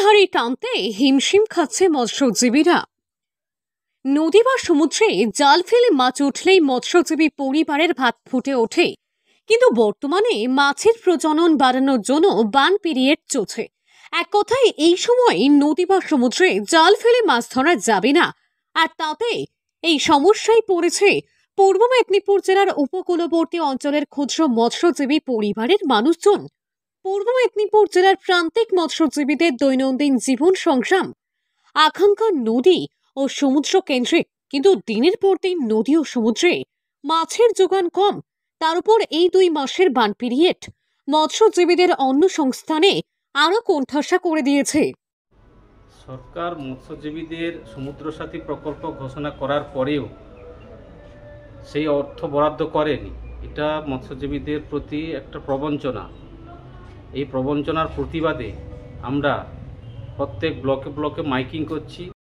হাঁড়ি টানতে হিমশিম খাচ্ছে মৎস্যজীবীরা। নদী বা সমুদ্রে জাল ফেলে মাছ উঠলেই মৎস্যজীবী পরিবারের ভাত ফুটে ওঠে, কিন্তু বর্তমানে মাছের প্রজনন বাড়ানোর জন্য বান পিরিয়ড চলছে। এক কথায় এই সময় নদী বা সমুদ্রে জাল ফেলে মাছ ধরা যাবে না, আর তাতে এই সমস্যায় পড়েছে পূর্ব মেদিনীপুর জেলার উপকূলবর্তী অঞ্চলের ক্ষুদ্র মৎস্যজীবী পরিবারের মানুষজন। পূর্ব মেদিনীপুর জেলার প্রান্তিক মৎস্যজীবীদের দৈনন্দিন জীবন সংগ্রাম। আকাঙ্ক্ষা নদী ও সমুদ্র কেন্দ্রিক, কিন্তু দিনের পর দিন নদী ও সমুদ্রে মাছের যোগান কম। তার উপর এই 2 মাসের বান পিরিয়ড মৎস্যজীবীদের অন্য সংস্থানে আরো কোণঠাসা করে দিয়েছে। সরকার মৎস্যজীবীদের সমুদ্র সাথী প্রকল্প ঘোষণা করার পরেও সেই অর্থ বরাদ্দ করেনি। এটা মৎস্যজীবীদের প্রতি একটা প্রবঞ্চনা। এই প্রবঞ্চনার প্রতিবাদে আমরা প্রত্যেক ব্লকে ব্লকে মাইকিং করছি।